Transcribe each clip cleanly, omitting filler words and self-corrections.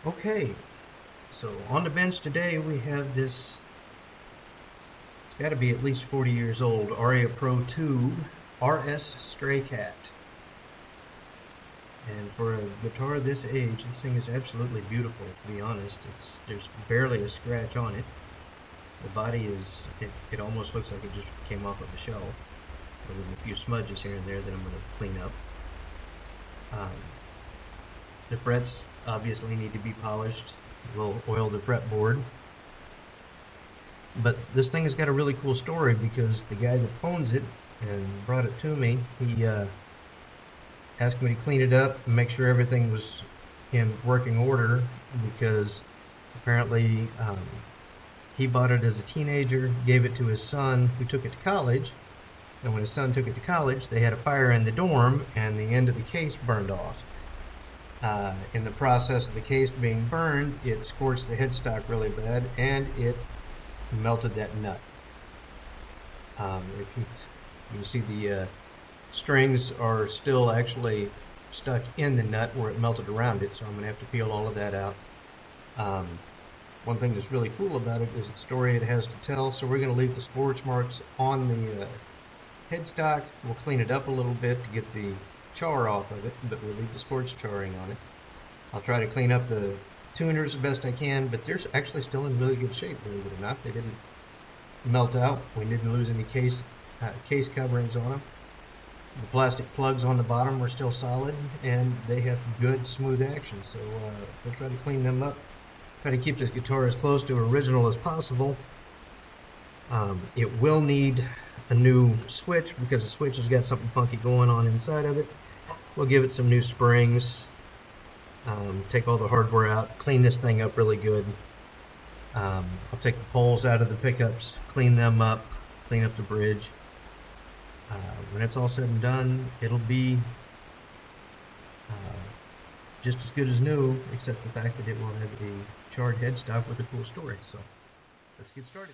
Okay, so on the bench today we have this, it's got to be at least 40 years old, Aria Pro Tube RS Stray Cat. And for a guitar this age, this thing is absolutely beautiful, to be honest. There's barely a scratch on it. The body is, it almost looks like it just came off of the shelf, with a few smudges here and there that I'm going to clean up. The frets obviously need to be polished. We'll oil the fretboard. But this thing has got a really cool story because the guy that owns it and brought it to me, he asked me to clean it up and make sure everything was in working order because apparently he bought it as a teenager, gave it to his son who took it to college, and when his son took it to college they had a fire in the dorm and the end of the case burned off. In the process of the case being burned, it scorched the headstock really bad and it melted that nut. If you see the strings are still actually stuck in the nut where it melted around it, so I'm going to have to peel all of that out. One thing that's really cool about it is the story it has to tell, so we're going to leave the scorch marks on the headstock. We'll clean it up a little bit to get the char off of it, but we'll leave the scorch charring on it. I'll try to clean up the tuners the best I can, but they're actually still in really good shape, believe it or not. They didn't melt out. We didn't lose any case coverings on them. The plastic plugs on the bottom are still solid, and they have good smooth action, so we'll try to clean them up. Try to keep this guitar as close to original as possible. It will need a new switch because the switch has got something funky going on inside of it. We'll give it some new springs, take all the hardware out, clean this thing up really good. I'll take the poles out of the pickups, clean them up, clean up the bridge. When it's all said and done, it'll be just as good as new, except the fact that it will have a charred headstock with a cool story. So let's get started.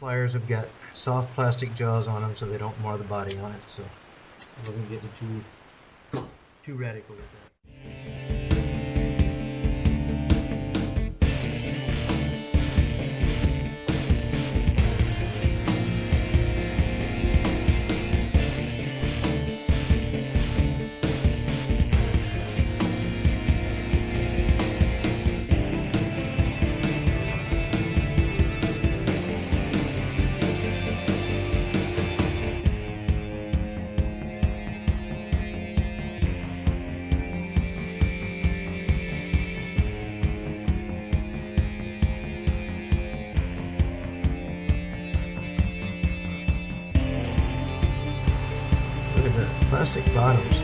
Pliers have got soft plastic jaws on them so they don't mar the body on it, so I wasn't getting too radical with that. Look at the plastic bottoms.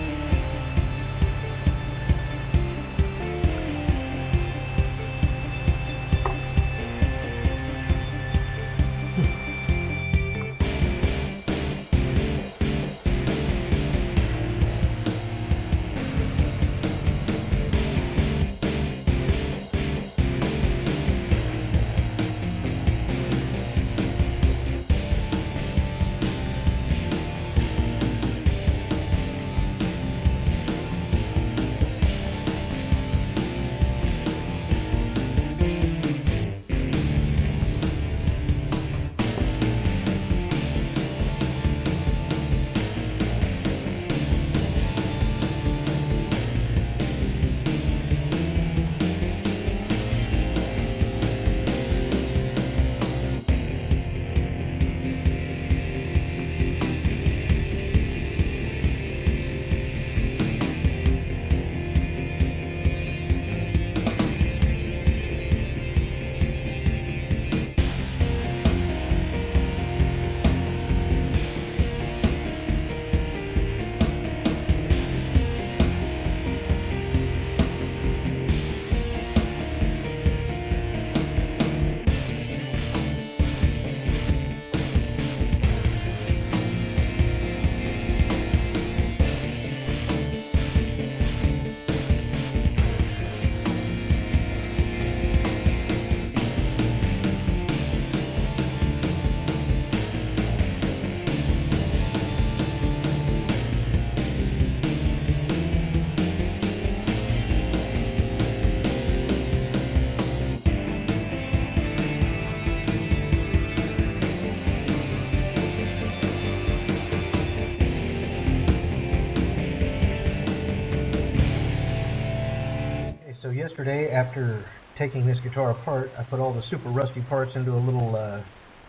So yesterday, after taking this guitar apart, I put all the super rusty parts into a little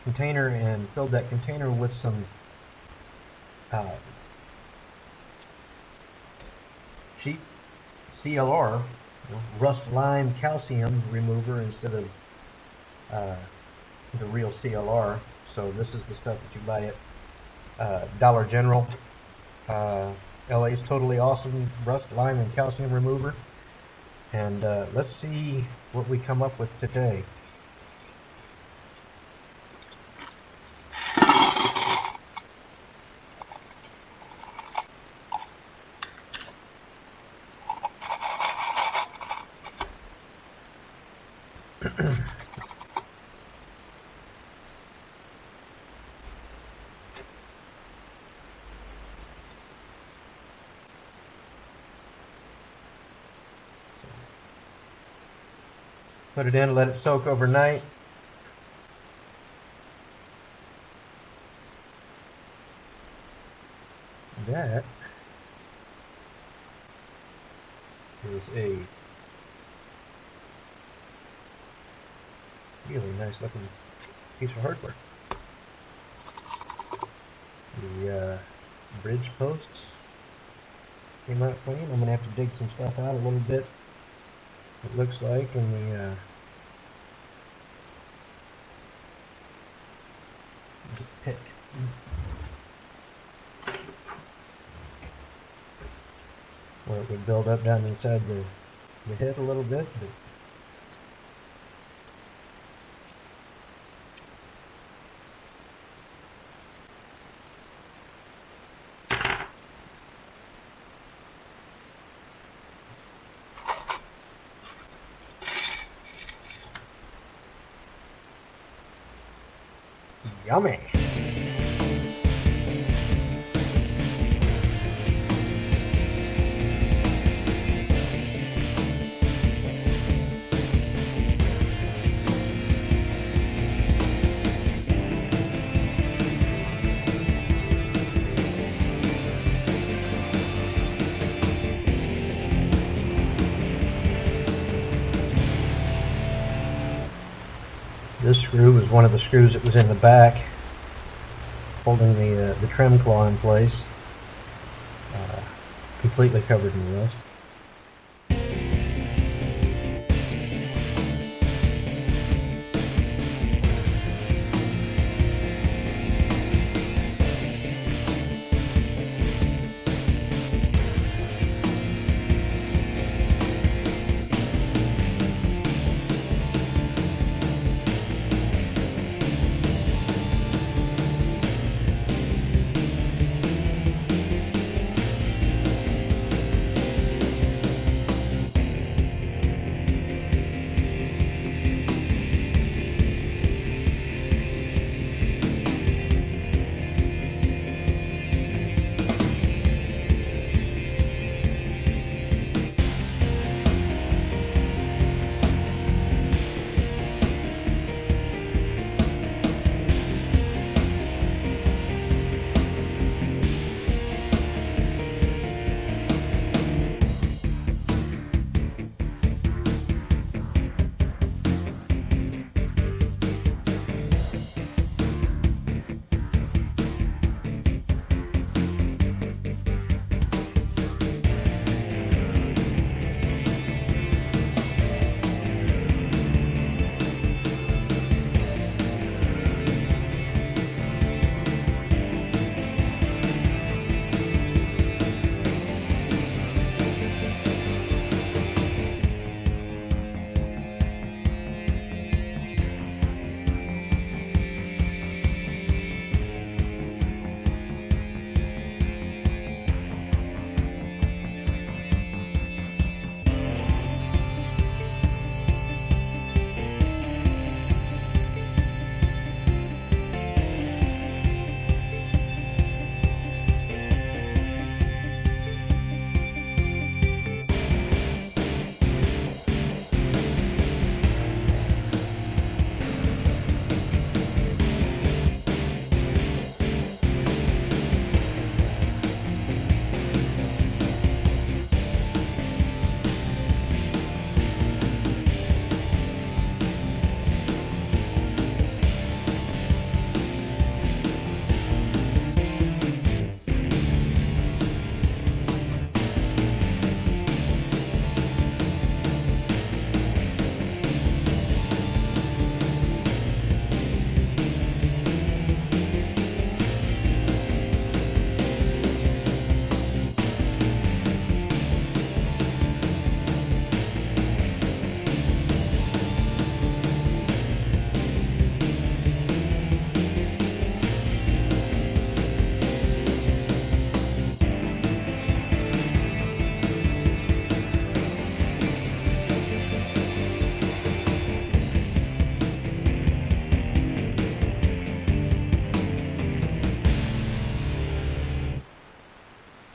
container and filled that container with some uh, cheap CLR, rust lime calcium remover instead of the real CLR. So this is the stuff that you buy at Dollar General. LA's Totally Awesome rust lime and calcium remover. And let's see what we come up with today. Put it in, let it soak overnight. That is a really nice looking piece of hardware. The bridge posts came out clean. I'm going to have to dig some stuff out a little bit. It looks like in the pick. Where it would build up down inside the head a little bit, but yummy. This screw was one of the screws that was in the back, holding the trim claw in place, completely covered in rust.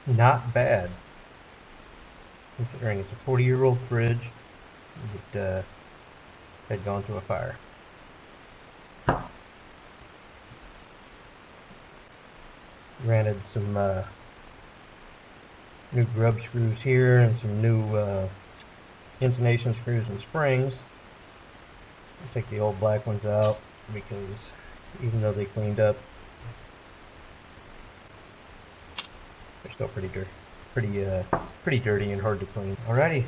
not bad, considering it's a 40-year-old bridge that had gone through a fire. Granted, some new grub screws here and some new intonation screws and springs. I'll take the old black ones out because even though they cleaned up, they're still pretty dirty, pretty dirty and hard to clean. Alrighty,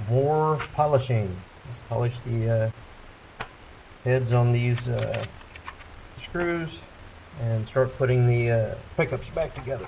more polishing. Let's polish the heads on these screws and start putting the pickups back together.